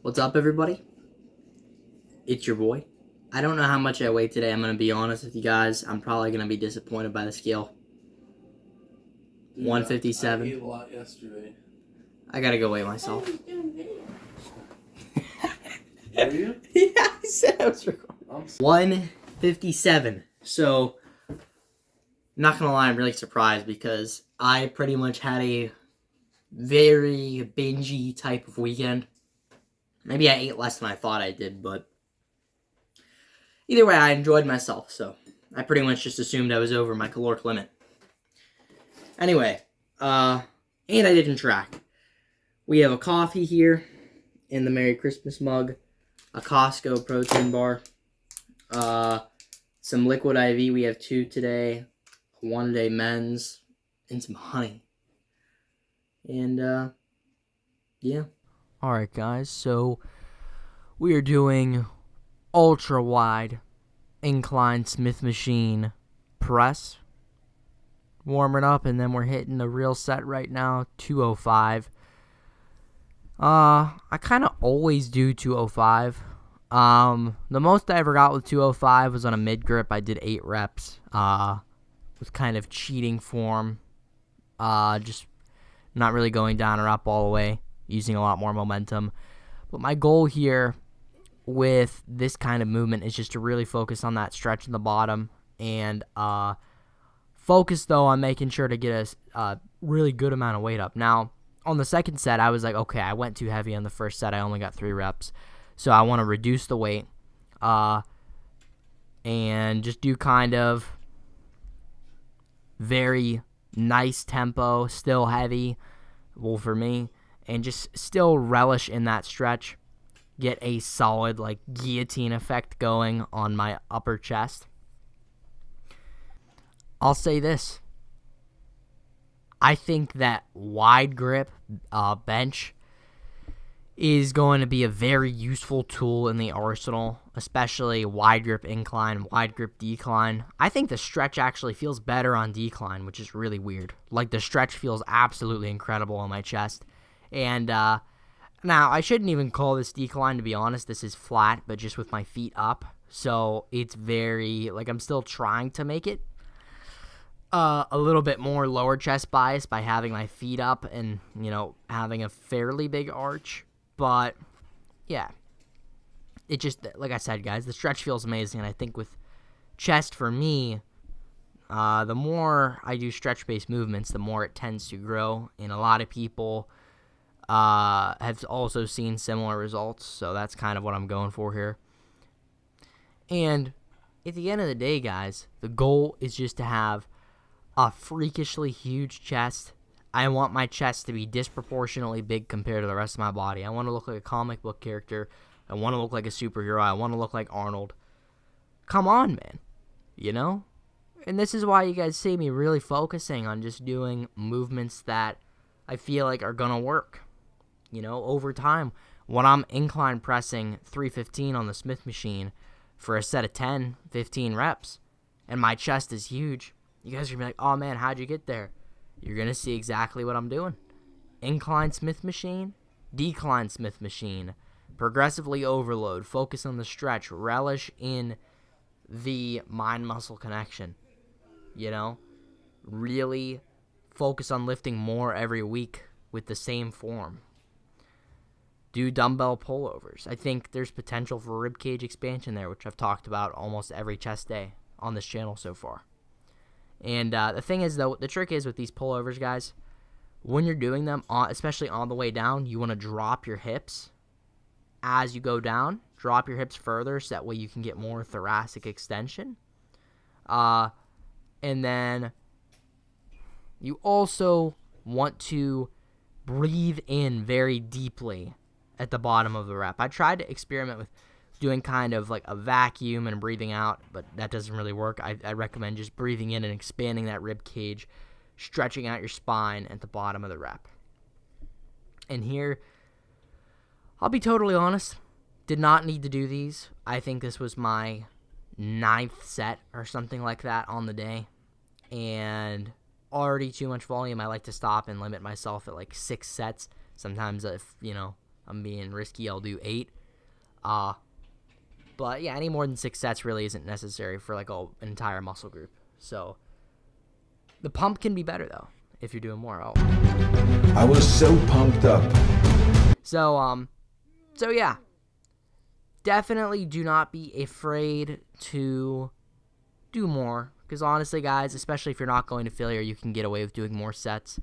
What's up, everybody? It's your boy. I don't know how much I weigh today. I'm going to be honest with you guys. I'm probably going to be disappointed by the scale. Dude, 157. I ate a lot yesterday. I got to go weigh myself. Were you? Yeah, I said I was recording. 157. So, not going to lie, I'm really surprised because I pretty much had a very bingey type of weekend. Maybe I ate less than I thought I did, but either way, I enjoyed myself, so I pretty much just assumed I was over my caloric limit. Anyway, and I didn't track. We have a coffee here in the Merry Christmas mug, a Costco protein bar, some liquid IV. We have 2 today, a 1-day men's, and some honey. And, yeah. Alright, guys, so we are doing ultra wide incline Smith machine press, warming up, and then we're hitting the real set right now, 205. I kind of always do 205. The most I ever got with 205 was on a mid grip. I did 8 reps. With kind of cheating form. Just not really going down or up all the way, using a lot more momentum. But my goal here with this kind of movement is just to really focus on that stretch in the bottom and focus, though, on making sure to get a really good amount of weight up. Now, on the second set, I was like, okay, I went too heavy on the first set. I only got 3 reps. So I want to reduce the weight and just do kind of very nice tempo, still heavy, well, for me, and just still relish in that stretch. Get a solid, like, guillotine effect going on my upper chest. I'll say this. I think that wide grip bench is going to be a very useful tool in the arsenal, especially wide grip incline, wide grip decline. I think the stretch actually feels better on decline, which is really weird. Like, the stretch feels absolutely incredible on my chest. And now, I shouldn't even call this decline, to be honest. This is flat, but just with my feet up. So it's very, like, I'm still trying to make it a little bit more lower chest bias by having my feet up and, you know, having a fairly big arch. But, yeah, it just, like I said, guys, the stretch feels amazing. And I think with chest, for me, the more I do stretch-based movements, the more it tends to grow. And a lot of people have also seen similar results. So that's kind of what I'm going for here. And at the end of the day, guys, the goal is just to have a freakishly huge chest. I want my chest to be disproportionately big compared to the rest of my body. I want to look like a comic book character. I want to look like a superhero. I want to look like Arnold. Come on, man. You know? And this is why you guys see me really focusing on just doing movements that I feel like are going to work. You know, over time, when I'm incline pressing 315 on the Smith machine for a set of 10, 15 reps, and my chest is huge, you guys are going to be like, oh, man, how'd you get there? You're going to see exactly what I'm doing. Incline Smith machine, decline Smith machine, progressively overload, focus on the stretch, relish in the mind-muscle connection. You know, really focus on lifting more every week with the same form. Do dumbbell pullovers. I think there's potential for ribcage expansion there, which I've talked about almost every chest day on this channel so far. And the thing is, though, the trick is with these pullovers, guys, when you're doing them, especially on the way down, you want to drop your hips as you go down. Drop your hips further so that way you can get more thoracic extension. And then you also want to breathe in very deeply at the bottom of the rep. I tried to experiment with doing kind of like a vacuum and breathing out, but that doesn't really work. I recommend just breathing in and expanding that rib cage, stretching out your spine at the bottom of the rep. And here, I'll be totally honest, did not need to do these. I think this was my 9th set or something like that on the day, and already too much volume. I like to stop and limit myself at like 6 sets. Sometimes if, you know, I'm being risky. I'll do 8. But yeah, any more than 6 sets really isn't necessary for like an entire muscle group. So the pump can be better though if you're doing more. I was so pumped up. So yeah, definitely do not be afraid to do more, because honestly, guys, especially if you're not going to failure, you can get away with doing more sets.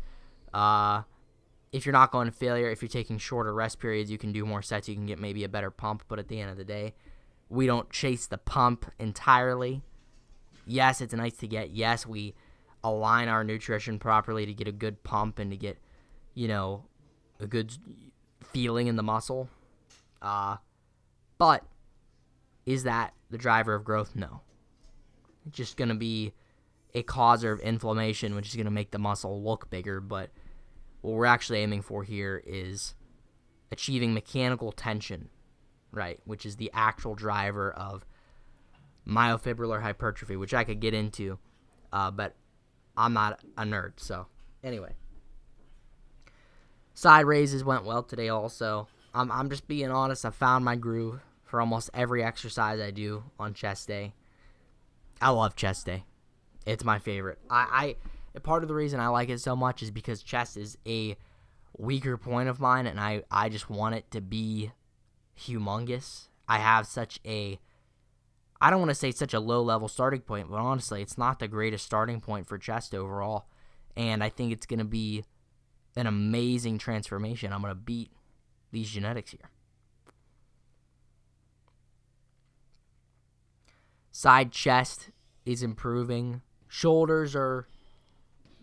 If you're not going to failure, if you're taking shorter rest periods, you can do more sets. You can get maybe a better pump, but at the end of the day, we don't chase the pump entirely. Yes, it's nice to get. Yes, we align our nutrition properly to get a good pump and to get, a good feeling in the muscle. But is that the driver of growth? No. It's just going to be a causer of inflammation, which is going to make the muscle look bigger. But what we're actually aiming for here is achieving mechanical tension, right, which is the actual driver of myofibrillar hypertrophy, which I could get into, but I'm not a nerd. So anyway, side raises went well today also. I'm just being honest. I found my groove for almost every exercise I do on chest day. I love chest day. It's my favorite. Part of the reason I like it so much is because chest is a weaker point of mine, and I just want it to be humongous. I have I don't want to say such a low-level starting point, but honestly, it's not the greatest starting point for chest overall, and I think it's going to be an amazing transformation. I'm going to beat these genetics here. Side chest is improving. Shoulders are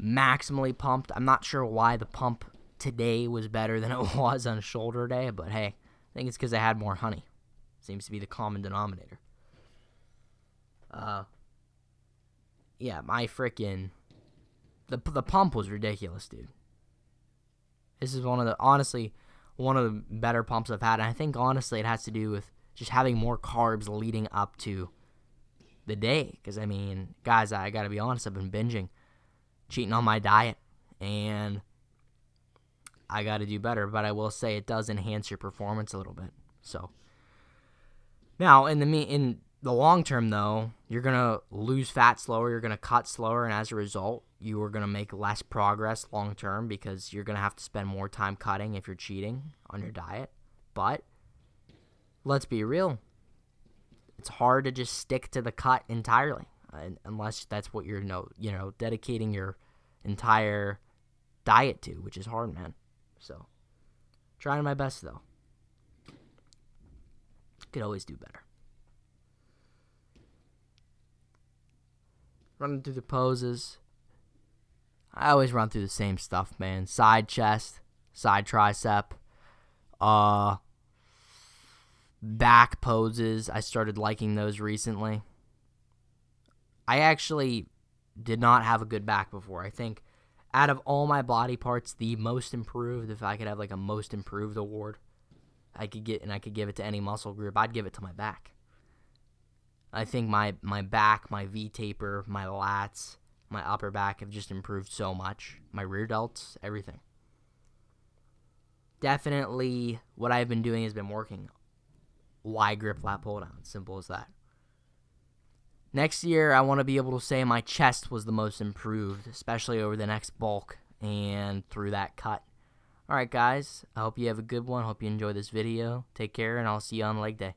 maximally pumped. I'm not sure why the pump today was better than it was on shoulder day, but hey, I think it's because I had more honey. Seems to be the common denominator. Yeah, my freaking the pump was ridiculous, dude. This is honestly one of the better pumps I've had, and I think honestly it has to do with just having more carbs leading up to the day. Because I mean, guys, I gotta be honest, I've been binging, cheating on my diet, and I gotta do better. But I will say it does enhance your performance a little bit. So now in the long term, though, you're going to lose fat slower, you're going to cut slower, and as a result, you are going to make less progress long term because you're going to have to spend more time cutting if you're cheating on your diet. But let's be real. It's hard to just stick to the cut entirely unless that's what you're dedicating your entire diet to, which is hard, man. So, trying my best, though. Could always do better. Running through the poses. I always run through the same stuff, man. Side chest, side tricep, back poses. I started liking those recently. I actually did not have a good back before. I think out of all my body parts, the most improved, if I could have like a most improved award, I could give it to any muscle group, I'd give it to my back. I think my back, my V-taper, my lats, my upper back have just improved so much. My rear delts, everything. Definitely what I've been doing has been working. Wide grip lat pull down, simple as that. Next year, I want to be able to say my chest was the most improved, especially over the next bulk and through that cut. All right, guys, I hope you have a good one. Hope you enjoy this video. Take care, and I'll see you on leg day.